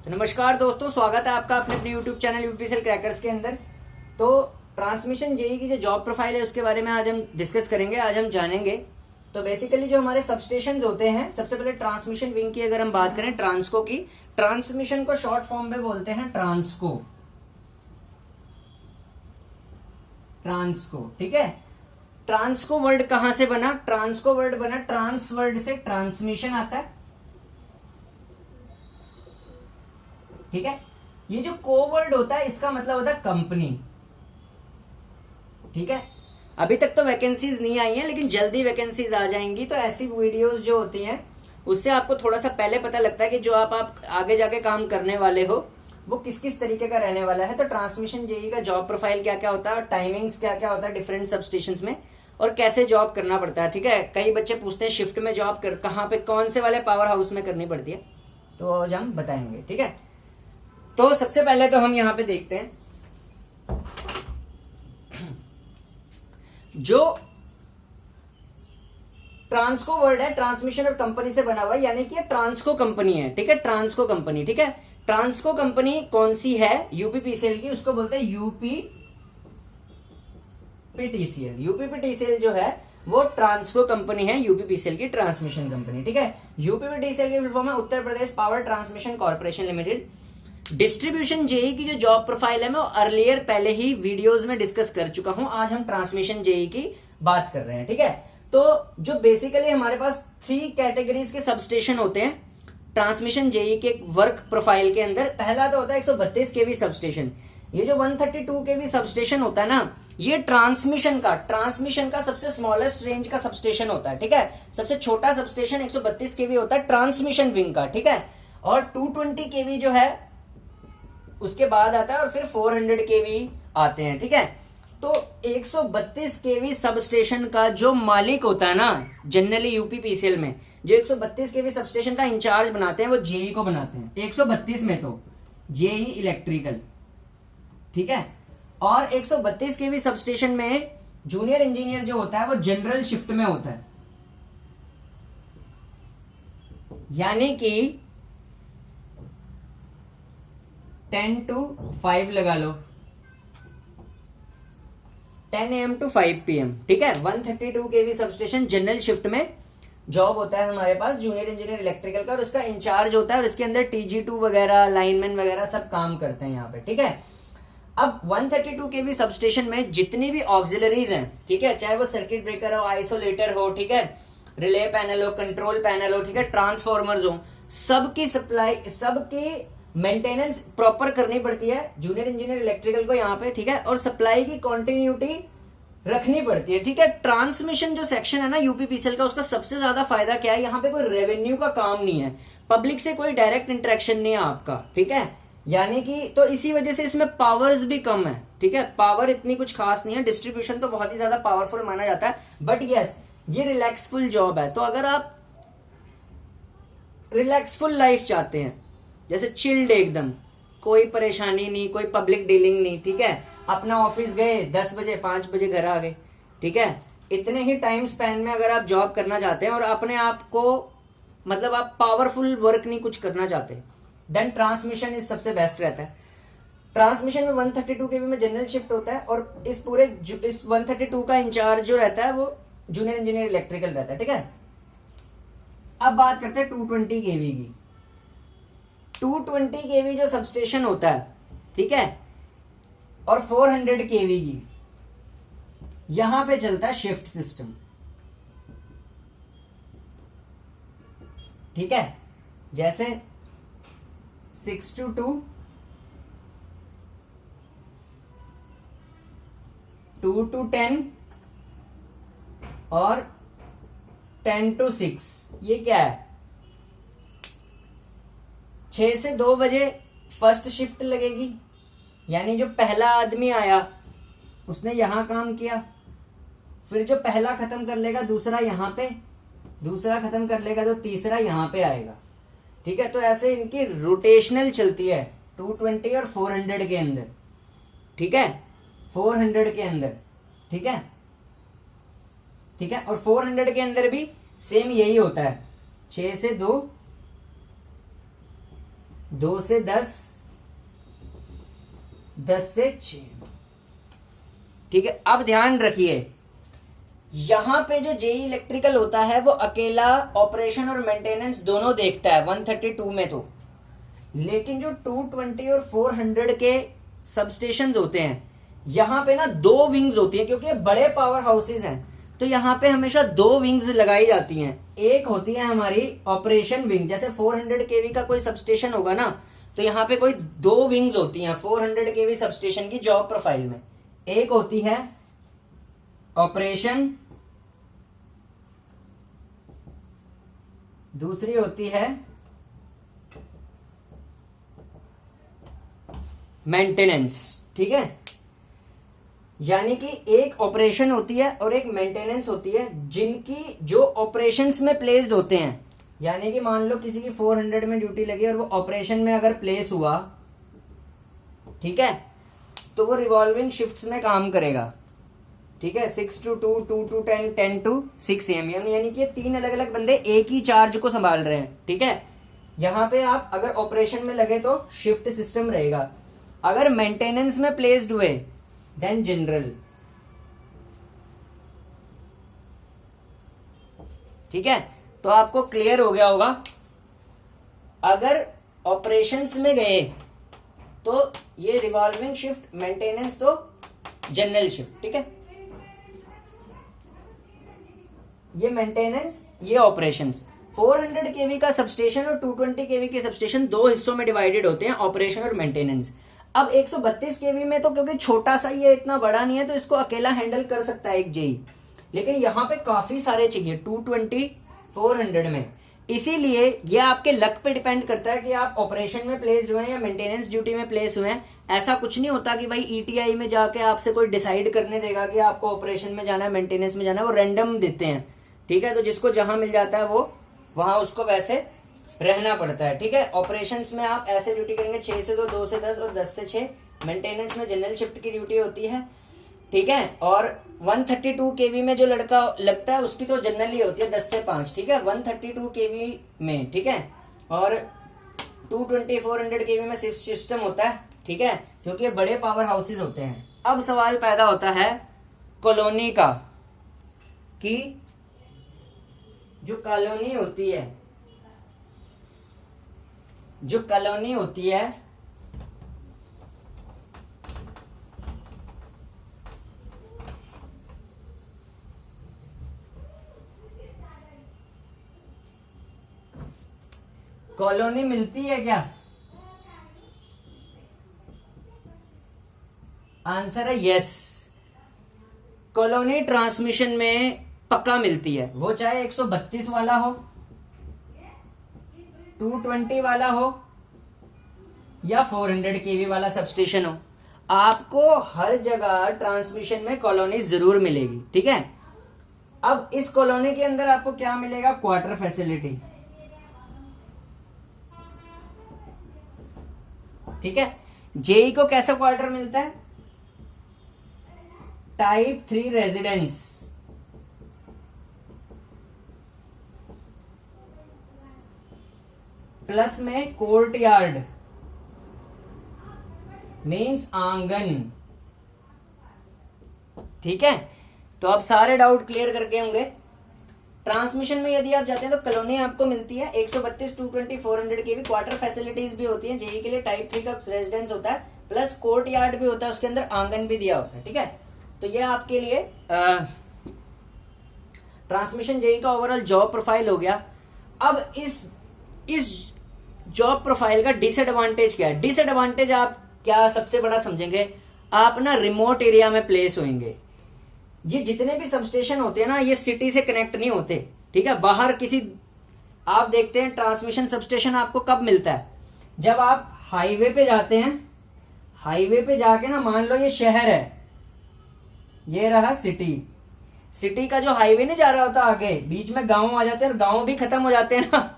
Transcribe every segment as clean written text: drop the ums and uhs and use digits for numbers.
तो नमस्कार दोस्तों, स्वागत है आपका अपने अपने यूट्यूब चैनल यूपीएसएल क्रैकर्स के अंदर। तो ट्रांसमिशन जेई की जो जॉब प्रोफाइल है उसके बारे में आज हम डिस्कस करेंगे, आज हम जानेंगे। तो बेसिकली जो हमारे सबस्टेशन होते हैं, सबसे पहले ट्रांसमिशन विंग की अगर हम बात करें, ट्रांसको की, ट्रांसमिशन को शॉर्ट फॉर्म में बोलते हैं ट्रांसको। ट्रांसको, ठीक है। ट्रांसको वर्ड कहां से बना? ट्रांसको वर्ड बना ट्रांस वर्ड से, ट्रांसमिशन आता है, ठीक है। ये जो को वर्ड होता है इसका मतलब होता है कंपनी, ठीक है। अभी तक तो वैकेंसीज नहीं आई हैं, लेकिन जल्दी वैकेंसीज आ जाएंगी। तो ऐसी वीडियोस जो होती हैं उससे आपको थोड़ा सा पहले पता लगता है कि जो आप आगे जाके काम करने वाले हो वो किस किस तरीके का रहने वाला है। तो ट्रांसमिशन जेई का जॉब प्रोफाइल क्या क्या होता है, टाइमिंग्स क्या क्या होता है डिफरेंट सबस्टेशन में, और कैसे जॉब करना पड़ता है, ठीक है। कई बच्चे पूछते हैं शिफ्ट में जॉब कहाँ पे, कौन से वाले पावर हाउस में करनी पड़ती है, तो आज हम बताएंगे, ठीक है। तो सबसे पहले तो हम यहां पे देखते हैं जो ट्रांसको वर्ड है, ट्रांसमिशन और कंपनी से बना हुआ है, यानी कि ट्रांसको कंपनी है, ठीक है। ट्रांसको कंपनी, ठीक है। ट्रांसको कंपनी कौन सी है? यूपीपीसीएल की, उसको बोलते हैं यूपीपीटीसीएल। यूपीपीटीसीएल जो है वो ट्रांसको कंपनी है, यूपीपीसीएल की ट्रांसमिशन कंपनी, ठीक है। यूपीपीटीसीएल की फुल फॉर्म है Uttar Pradesh power transmission corporation limited. Distribution JE की जो जॉब प्रोफाइल है मैं अर्लियर पहले ही वीडियोस में डिस्कस कर चुका हूं। आज हम ट्रांसमिशन जेई की बात कर रहे हैं, ठीक है। तो जो बेसिकली हमारे पास 3 कैटेगरीज के सबस्टेशन होते हैं ट्रांसमिशन जेई के वर्क प्रोफाइल के अंदर। पहला तो होता है 132 केवी सबस्टेशन। ये जो 132 केवी सबस्टेशन होता है ना, ये ट्रांसमिशन का सबसे स्मॉलेस्ट रेंज का सबस्टेशन होता है, ठीक है। सबसे छोटा सबस्टेशन 132 केवी होता है ट्रांसमिशन विंग का, ठीक है। और 220 केवी जो है उसके बाद आता है, और फिर 400 केवी आते हैं, ठीक है। तो 132 केवी सबस्टेशन का जो मालिक होता है ना, जनरली यूपीपीसीएल में जो 132 केवी सबस्टेशन का इंचार्ज बनाते हैं वो जेई को बनाते हैं। 132 में तो जेई इलेक्ट्रिकल, ठीक है। और 132 केवी सबस्टेशन में जूनियर इंजीनियर जो होता है वो जनरल शिफ्ट में होता है, यानी कि 10 to 5 लगा लो, 10 AM to 5 PM, ठीक है। 132 केवी सबस्टेशन जनरल शिफ्ट में जॉब होता है हमारे पास जूनियर इंजीनियर इलेक्ट्रिकल का, और उसका इंचार्ज होता है, और इसके अंदर TG2 वगैरह, लाइनमैन वगैरह सब काम करते हैं यहाँ पे, ठीक है। अब 132 केवी सबस्टेशन में जितनी भी ऑक्सिलरीज हैं, ठीक है, चाहे वो सर्किट ब्रेकर हो, आइसोलेटर हो, ठीक है, रिले पैनल हो, कंट्रोल पैनल हो, ठीक है, ट्रांसफॉर्मर्स हो, सबकी सप्लाई, सबकी मेंटेनेंस प्रॉपर करनी पड़ती है जूनियर इंजीनियर इलेक्ट्रिकल को यहाँ पे, ठीक है। और सप्लाई की कंटिन्यूटी रखनी पड़ती है, ठीक है। ट्रांसमिशन जो सेक्शन है ना यूपीपीसीएल का, उसका सबसे ज्यादा फायदा क्या है, यहाँ पे कोई रेवेन्यू का काम नहीं है, पब्लिक से कोई डायरेक्ट इंटरेक्शन नहीं है आपका, ठीक है। यानी कि तो इसी वजह से इसमें पावर्स भी कम है, ठीक है। पावर इतनी कुछ खास नहीं है, डिस्ट्रीब्यूशन तो बहुत ही ज्यादा पावरफुल माना जाता है, बट यस ये रिलैक्सफुल जॉब है। तो अगर आप रिलैक्सफुल लाइफ चाहते हैं, जैसे चिल्ड एकदम, कोई परेशानी नहीं, कोई पब्लिक डीलिंग नहीं, ठीक है, अपना ऑफिस गए 10 बजे 5 बजे घर आ गए, ठीक है, इतने ही टाइम स्पैन में अगर आप जॉब करना चाहते हैं और अपने आप को मतलब आप पावरफुल वर्क नहीं कुछ करना चाहते, देन ट्रांसमिशन इस सबसे बेस्ट रहता है। ट्रांसमिशन में 132 केवी में जनरल शिफ्ट होता है, और इस 132 का इंचार्ज जो रहता है वो जूनियर इंजीनियर इलेक्ट्रिकल रहता है, ठीक है। अब बात करते हैं 220 केवी की। 220 केवी जो सबस्टेशन होता है, ठीक है, और 400 केवी की, यहां पे चलता है शिफ्ट सिस्टम, ठीक है। जैसे 6 to 2, 2 to 10 और 10 to 6। ये क्या है? 6 से 2 बजे फर्स्ट शिफ्ट लगेगी, यानी जो पहला आदमी आया उसने यहां काम किया, फिर जो पहला खत्म कर लेगा दूसरा यहां पे, दूसरा खत्म कर लेगा तो तीसरा यहां पे आएगा, ठीक है। तो ऐसे इनकी रोटेशनल चलती है 220 और 400 के अंदर, ठीक है, 400 के अंदर, ठीक है, ठीक है। और 400 के अंदर भी सेम यही होता है, 6 से 2 2 से 10, 10 से 6। ठीक है, अब ध्यान रखिए, यहां पे जो जेई इलेक्ट्रिकल होता है वो अकेला ऑपरेशन और मेंटेनेंस दोनों देखता है 132 में तो, लेकिन जो 220 और 400 के सबस्टेशन होते हैं यहां पे ना 2 विंग्स होती हैं, क्योंकि ये बड़े पावर हाउसेज हैं तो यहां पे हमेशा 2 विंग्स लगाई जाती हैं। एक होती है हमारी ऑपरेशन विंग, जैसे 400 केवी का कोई सबस्टेशन होगा ना तो यहां पे कोई 2 विंग्स होती हैं 400 केवी सबस्टेशन की जॉब प्रोफाइल में। एक होती है ऑपरेशन, दूसरी होती है मेंटेनेंस। ठीक है, यानी कि एक ऑपरेशन होती है और एक मेंटेनेंस होती है, जिनकी जो ऑपरेशंस में प्लेस्ड होते हैं, यानी कि मान लो किसी की 400 में ड्यूटी लगी और वो ऑपरेशन में अगर प्लेस हुआ, ठीक है, तो वो रिवॉल्विंग शिफ्ट्स में काम करेगा। ठीक है, 6 to 2, 2 to 10, 10 to 6 AM, यानी कि 3 अलग अलग बंदे एक ही चार्ज को संभाल रहे हैं। ठीक है, यहां पे आप अगर ऑपरेशन में लगे तो शिफ्ट सिस्टम रहेगा, अगर मेंटेनेंस में प्लेस्ड हुए देन जनरल। ठीक है, तो आपको क्लियर हो गया होगा। अगर ऑपरेशंस में गए तो ये रिवॉल्विंग शिफ्ट, मेंटेनेंस तो जनरल शिफ्ट। ठीक है, ये मेंटेनेंस, ये ऑपरेशंस। 400 केवी का सबस्टेशन और 220 केवी के सबस्टेशन 2 हिस्सों में डिवाइडेड होते हैं, ऑपरेशन और मेंटेनेंस। अब 132 केवी में तो क्योंकि छोटा सा ये इतना बड़ा नहीं है तो इसको अकेला हैंडल कर सकता है एक जेई, लेकिन यहां पे काफी सारे चाहिए 220, 400 में। इसीलिए ये आपके लक पे डिपेंड करता है कि आप ऑपरेशन में प्लेस्ड हुए हैं या मेंटेनेंस ड्यूटी में प्लेस हुए हैं। ऐसा कुछ नहीं होता कि भाई ईटीआई में जाके आपसे कोई डिसाइड करने देगा कि आपको ऑपरेशन में जाना है, मेंटेनेंस में जाना है, वो रैंडम देते हैं। ठीक है, तो जिसको जहां मिल जाता है वो वहां उसको वैसे रहना पड़ता है। ठीक है, ऑपरेशंस में आप ऐसे ड्यूटी करेंगे 6 से 2, 2 से 10 और 10 से 6। मेंटेनेंस में जनरल शिफ्ट की ड्यूटी होती है। ठीक है, और 132 केवी में जो लड़का लगता है उसकी तो जनरल ही होती है 10 से 5। ठीक है, 132 केवी में। ठीक है, और 220, 400 केवी में शिफ्ट सिस्टम होता है। ठीक है, क्योंकि ये बड़े पावर हाउसेज होते हैं। अब सवाल पैदा होता है कॉलोनी का, कि जो कॉलोनी होती है, जो कॉलोनी होती है कॉलोनी मिलती है क्या? आंसर है यस। कॉलोनी ट्रांसमिशन में पक्का मिलती है, वो चाहे 132 वाला हो, 220 वाला हो या 400 केवी वाला सबस्टेशन हो, आपको हर जगह ट्रांसमिशन में कॉलोनी जरूर मिलेगी। ठीक है, अब इस कॉलोनी के अंदर आपको क्या मिलेगा? Quarter facility. ठीक है, जेई को कैसा क्वार्टर मिलता है? टाइप 3 रेजिडेंस, प्लस में कोर्ट यार्ड मीन्स आंगन। ठीक है, तो आप सारे डाउट क्लियर करके होंगे। ट्रांसमिशन में यदि आप जाते हैं तो कॉलोनी आपको मिलती है 132, 220, 400 की भी। क्वार्टर फैसिलिटीज भी होती हैं जेई के लिए, टाइप 3 का रेजिडेंस होता है, प्लस कोर्ट यार्ड भी होता है, उसके अंदर आंगन भी दिया होता है। ठीक है, तो ये आपके लिए ट्रांसमिशन जेई का ओवरऑल जॉब प्रोफाइल हो गया। अब इस जॉब प्रोफाइल का डिसएडवांटेज क्या है? डिसएडवांटेज आप क्या सबसे बड़ा समझेंगे? आप ना रिमोट एरिया में प्लेस होंगे। ये जितने भी सबस्टेशन होते हैं ना, ये सिटी से कनेक्ट नहीं होते। ठीक है, बाहर किसी, आप देखते हैं ट्रांसमिशन सबस्टेशन आपको कब मिलता है? जब आप हाईवे पे जाते हैं, हाईवे पे जाके ना, मान लो ये शहर है, ये रहा सिटी, सिटी का जो हाईवे नहीं जा रहा होता आगे, बीच में गांव आ जाते हैं और गांव भी खत्म हो जाते हैं ना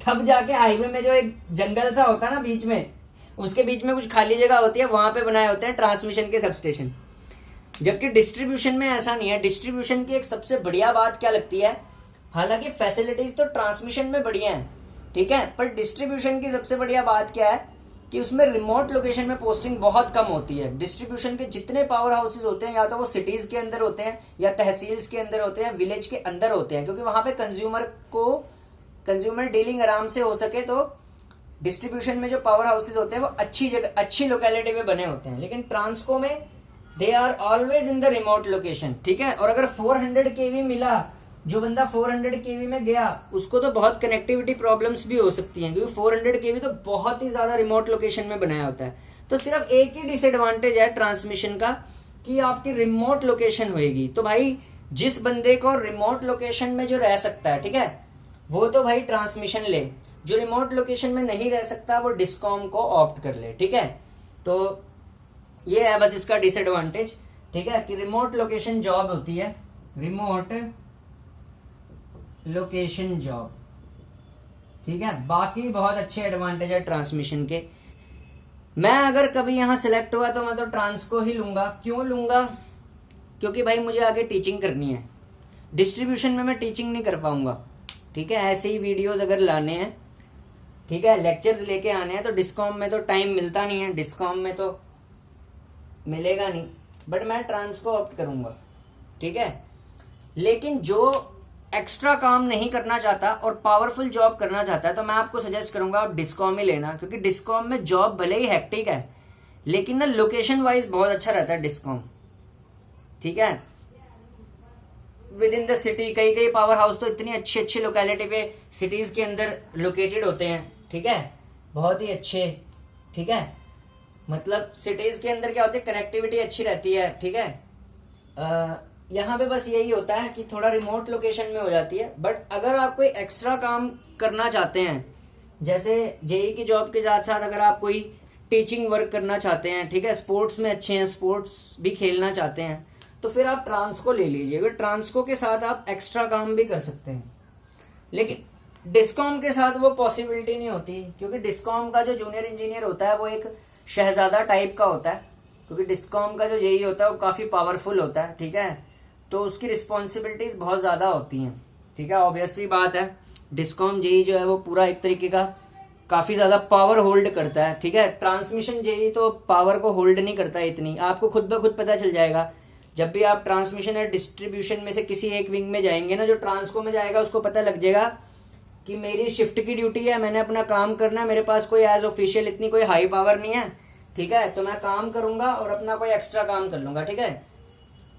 तब जाके हाईवे में जो एक जंगल सा होता है ना बीच में, उसके बीच में कुछ खाली जगह होती है, वहां पे बनाए होते हैं ट्रांसमिशन के सबस्टेशन। जबकि डिस्ट्रीब्यूशन में ऐसा नहीं है। डिस्ट्रीब्यूशन की एक सबसे बढ़िया बात क्या लगती है? हालांकि फैसिलिटीज तो ट्रांसमिशन में बढ़िया है, ठीक है। पर डिस्ट्रीब्यूशन की सबसे बढ़िया बात क्या है कि उसमें रिमोट लोकेशन में पोस्टिंग बहुत कम होती है। डिस्ट्रीब्यूशन के जितने पावर हाउसेज होते हैं या तो वो सिटीज के अंदर होते हैं या तहसील्स के अंदर होते हैं, विलेज के अंदर होते हैं, क्योंकि वहां पे कंज्यूमर डीलिंग आराम से हो सके। तो डिस्ट्रीब्यूशन में जो पावर हाउसेज होते हैं वो अच्छी जगह, अच्छी लोकेलिटी में बने होते हैं। लेकिन ट्रांसको में they are always in the remote location, ठीक है। और अगर 400 केवी मिला, जो बंदा 400 केवी में गया उसको तो बहुत कनेक्टिविटी प्रॉब्लम्स भी हो सकती हैं, क्योंकि 400 केवी तो बहुत ही ज्यादा रिमोट लोकेशन में बनाया होता है। तो सिर्फ एक ही डिसएडवांटेज है ट्रांसमिशन का कि आपकी रिमोट लोकेशन होएगी। तो भाई जिस बंदे को रिमोट लोकेशन में जो रह सकता है, ठीक है, वो तो भाई ट्रांसमिशन ले। जो रिमोट लोकेशन में नहीं रह सकता वो डिस्कॉम को ऑप्ट कर ले, ठीक है। तो ये है बस इसका डिसएडवांटेज, ठीक है, कि रिमोट लोकेशन जॉब होती है, रिमोट लोकेशन जॉब, ठीक है। बाकी बहुत अच्छे एडवांटेज है ट्रांसमिशन के। मैं अगर कभी यहां सिलेक्ट हुआ तो मैं तो ट्रांसको ही लूंगा। क्यों लूंगा? क्योंकि भाई मुझे आगे टीचिंग करनी है। डिस्ट्रीब्यूशन में मैं टीचिंग नहीं कर पाऊंगा, ठीक है। ऐसे ही वीडियोस अगर लाने हैं, ठीक है, लेक्चर्स लेके आने हैं, तो डिस्कॉम में तो टाइम मिलता नहीं है, डिस्कॉम में तो मिलेगा नहीं। बट मैं ट्रांसको ऑप्ट करूंगा, ठीक है। लेकिन जो एक्स्ट्रा काम नहीं करना चाहता और पावरफुल जॉब करना चाहता है तो मैं आपको सजेस्ट करूंगा आप डिस्कॉम ही लेना, क्योंकि डिस्कॉम में जॉब भले ही हेक्टिक है लेकिन ना लोकेशन वाइज बहुत अच्छा रहता है डिस्कॉम, ठीक है। विद इन द सिटी कई कई पावर हाउस तो इतनी अच्छी अच्छी लोकेलिटी पे सिटीज के अंदर लोकेटेड होते हैं, ठीक है, बहुत ही अच्छे, ठीक है। मतलब सिटीज के अंदर क्या होती है, कनेक्टिविटी अच्छी रहती है, ठीक है। यहाँ पे बस यही होता है कि थोड़ा रिमोट लोकेशन में हो जाती है। बट अगर आप कोई एक्स्ट्रा काम करना चाहते हैं, जैसे जेई की जॉब के साथ साथ अगर आप कोई टीचिंग वर्क करना चाहते हैं, ठीक है, स्पोर्ट्स में अच्छे हैं, स्पोर्ट्स भी खेलना चाहते हैं, तो फिर आप ट्रांसको ले लीजिए। अगर ट्रांसको के साथ आप एक्स्ट्रा काम भी कर सकते हैं। लेकिन डिस्कॉम के साथ वो पॉसिबिलिटी नहीं होती, क्योंकि डिस्कॉम का जो जूनियर इंजीनियर होता है वो एक शहजादा टाइप का होता है, क्योंकि डिस्कॉम का जो जेई होता है वो काफी पावरफुल होता है, ठीक है। तो उसकी रिस्पॉन्सिबिलिटीज बहुत ज्यादा होती हैं, ठीक है। ऑब्वियसली बात है, डिस्कॉम जेई जो है वो पूरा एक तरीके का काफी ज्यादा पावर होल्ड करता है, ठीक है। ट्रांसमिशन जेई तो पावर को होल्ड नहीं करता इतनी, आपको खुद ब खुद पता चल जाएगा जब भी आप ट्रांसमिशन या डिस्ट्रीब्यूशन में से किसी एक विंग में जाएंगे ना, जो ट्रांसको में जाएगा उसको पता लग जाएगा कि मेरी शिफ्ट की ड्यूटी है, मैंने अपना काम करना है, मेरे पास कोई एज ऑफिशियल इतनी कोई हाई पावर नहीं है, ठीक है, तो मैं काम करूंगा और अपना कोई एक्स्ट्रा काम कर लूंगा, ठीक है।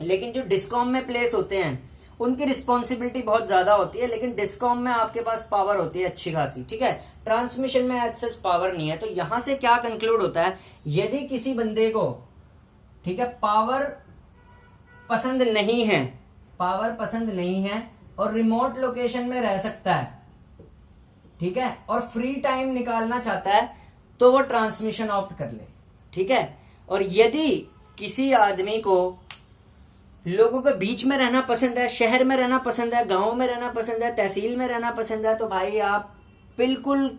लेकिन जो डिस्कॉम में प्लेस होते हैं उनकी रिस्पॉन्सिबिलिटी बहुत ज्यादा होती है, लेकिन डिस्कॉम में आपके पास पावर होती है अच्छी खासी, ठीक है। ट्रांसमिशन में एक्सेस पावर नहीं है। तो यहां से क्या कंक्लूड होता है, यदि किसी बंदे को, ठीक है, पावर पसंद नहीं है, पावर पसंद नहीं है और रिमोट लोकेशन में रह सकता है, ठीक है, और फ्री टाइम निकालना चाहता है, तो वो ट्रांसमिशन ऑप्ट कर ले, ठीक है। और यदि किसी आदमी को लोगों के बीच में रहना पसंद है, शहर में रहना पसंद है, गांव में रहना पसंद है, तहसील में रहना पसंद है, तो भाई आप बिल्कुल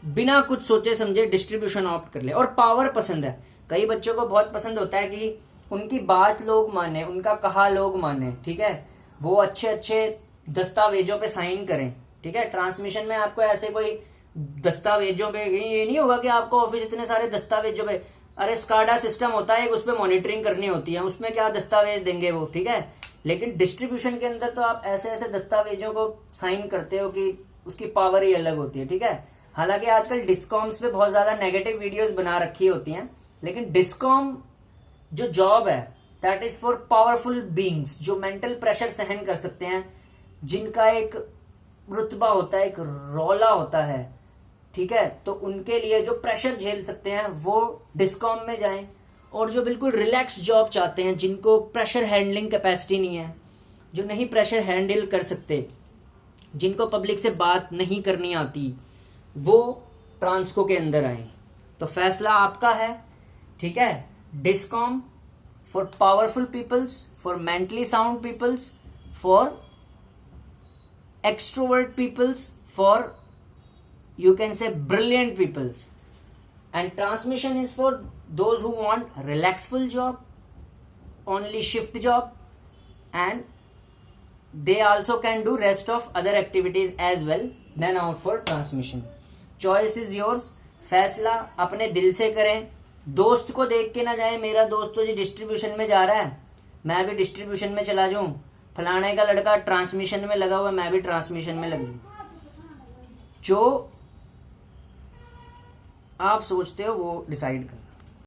बिना कुछ सोचे समझे डिस्ट्रीब्यूशन ऑप्ट कर ले। और पावर पसंद है, कई बच्चों को बहुत पसंद होता है कि उनकी बात लोग माने, उनका कहा लोग माने, ठीक है, वो अच्छे अच्छे दस्तावेजों पे साइन करें, ठीक है। ट्रांसमिशन में आपको ऐसे कोई दस्तावेजों पे ये नहीं होगा कि आपको ऑफिस इतने सारे दस्तावेजों पे, अरे स्काडा सिस्टम होता है, उस पर मॉनिटरिंग करनी होती है, उसमें क्या दस्तावेज देंगे वो, ठीक है। लेकिन डिस्ट्रीब्यूशन के अंदर तो आप ऐसे ऐसे दस्तावेजों को साइन करते हो कि उसकी पावर ही अलग होती है, ठीक है। हालांकि आजकल डिस्कॉम्स पे बहुत ज्यादा नेगेटिव वीडियोस बना रखी होती हैं, लेकिन डिस्कॉम जो जॉब है that is for powerful beings, जो मेंटल प्रेशर सहन कर सकते हैं, जिनका एक रुतबा होता है, एक रौला होता है, ठीक है। तो उनके लिए जो प्रेशर झेल सकते हैं वो डिस्कॉम में जाएं। और जो बिल्कुल रिलैक्स जॉब चाहते हैं, जिनको प्रेशर हैंडलिंग कैपेसिटी नहीं है, जो नहीं प्रेशर हैंडल कर सकते, जिनको पब्लिक से बात नहीं करनी आती, वो ट्रांसको के अंदर आए। तो फैसला आपका है, ठीक है। Discom for powerful peoples, for mentally sound peoples, for extrovert peoples, for you can say brilliant peoples, and transmission is for those who want relaxful job, only shift job, and they also can do rest of other activities as well then out for transmission. Choice is yours, फैसला अपने दिल से करें, दोस्त को देख के ना जाए, मेरा दोस्त तो जी डिस्ट्रीब्यूशन में जा रहा है मैं भी डिस्ट्रीब्यूशन में चला जाऊं, फलाने का लड़का ट्रांसमिशन में लगा हुआ मैं भी ट्रांसमिशन में लग जाऊं। जो आप सोचते हो वो डिसाइड करो।